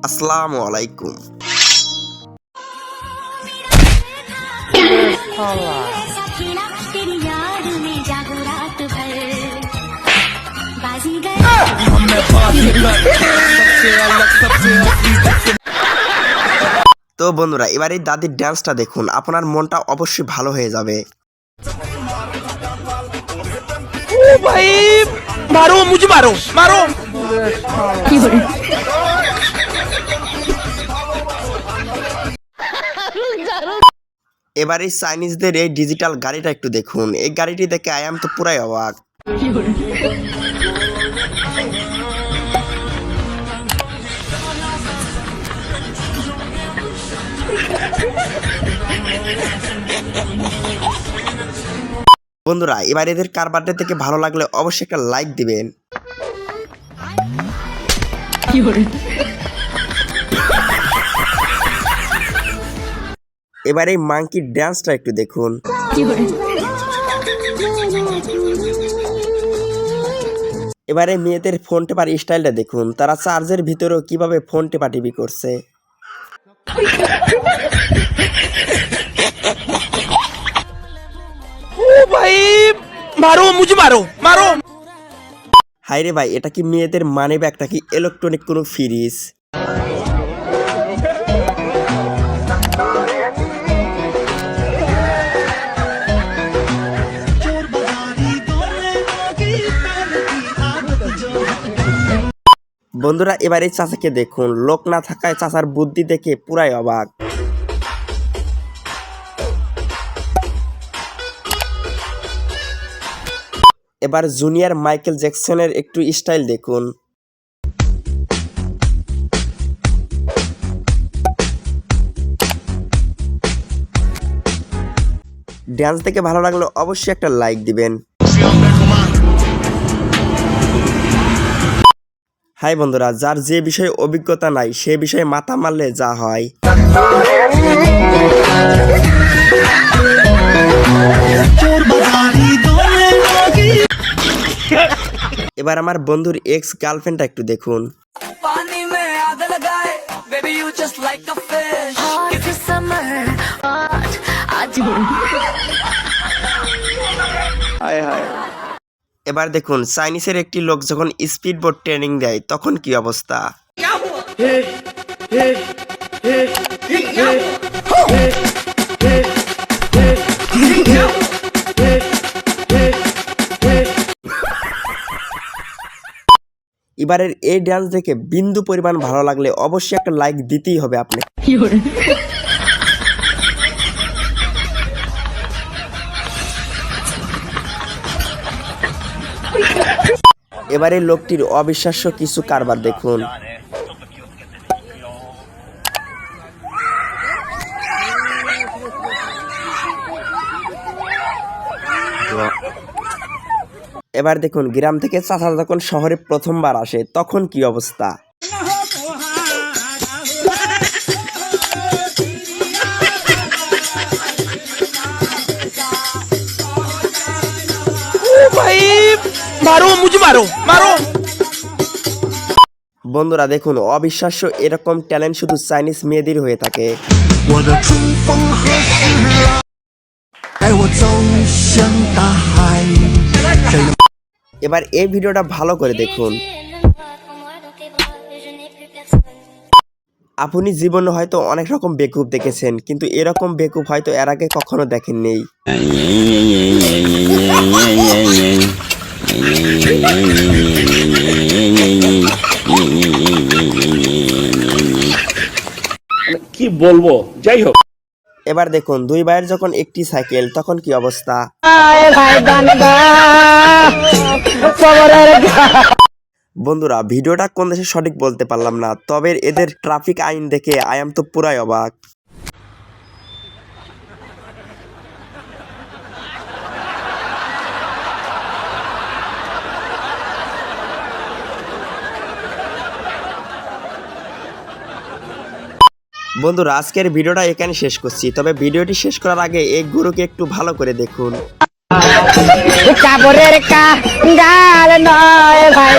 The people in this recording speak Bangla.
আসসালামু আলাইকুম। তো বন্ধুরা, এবার এই দাদির ডান্সটা দেখুন, আপনার মনটা অবশ্যই ভালো হয়ে যাবে। ओ भाई मारो मुझे मारो मारो এবার এই চাইনিজদের এই ডিজিটাল গাড়িটা একটু দেখুন, এই গাড়িটি দেখে আই এম তো পুরাই অবাক। বন্ধুরা, এবার এদের কারবারটা থেকে ভালো লাগলে অবশ্যই একটা লাইক দিবেন। এবার এই মাঙ্কির ডান্সটা একটু দেখুন। এবারে মেয়েদের ফোন টেপার স্টাইলটা দেখুন, তারা চার্জের ভিতরেও কিভাবে ফোন টেপাটিপি করছে। ओ भाई मारो मुझे मारो मारो হাই রে ভাই, এটা কি মেয়েদের মানি ব্যাগটা কি ইলেকট্রনিক কোনো ফ্রিজ? বন্ধুরা, এবার এই চাচাকে দেখুন, লোক না থাকায় চাচার বুদ্ধি দেখে পুরাই অবাক। এবার জুনিয়র মাইকেল জ্যাকসনের একটু স্টাইল দেখুন। ডান্স দেখে ভালো লাগলে অবশ্যই একটা লাইক দিবেন। হাই বন্ধুরা, যার যে বিষয়ে অভিজ্ঞতা নাই সে বিষয়ে মাথা মারলে যা হয়। এবার আমার বন্ধুর এক্স গার্লফ্রেন্ডটা একটু দেখুন। এবার দেখুন, চাইনিজের একটি লোক যখন স্পিড বোট ট্রেনিং দেয় তখন কি অবস্থা। এবারের এই ডান্স দেখে বিন্দু পরিমাণ ভালো লাগলে অবশ্যই একটা লাইক দিতেই হবে আপনি। এবারে লোকটির অবিশ্বাস্য কিছু কারবার দেখুন। এবার দেখুন, গ্রাম থেকে চাচা যখন শহরে প্রথমবার আসে তখন কি অবস্থা। ओ भाई मारो मुझे मारो मारो বন্ধুরা দেখুন, অবিশ্বাস্য এরকম ট্যালেন্ট শুধু চাইনিজ মেয়েদের হয়ে থাকে। এবার এই ভিডিওটা ভালো করে দেখুন। আপনি জীবনে হয়তো অনেক রকম বেকুব দেখেছেন, কিন্তু এরকম বেকুব হয়তো এর আগে কখনো দেখেননি। কি বলবো, যাই হোক। এবার দেখুন, দুই ভাইয়ের যখন একটি সাইকেল তখন কি অবস্থা। বন্ধুরা, ভিডিওটা কোন দেশে সঠিক বলতে পারলাম না, তবে এদের ট্রাফিক আইন দেখে আই এম তো পুরাই অবাক। বন্ধুরা, আজকের ভিডিওটা এখানে শেষ করছি, তবে ভিডিওটি শেষ করার আগে এই গুরুকে একটু ভালো করে দেখুন। কাপড়ের কাঙ্গাল নয় ভাই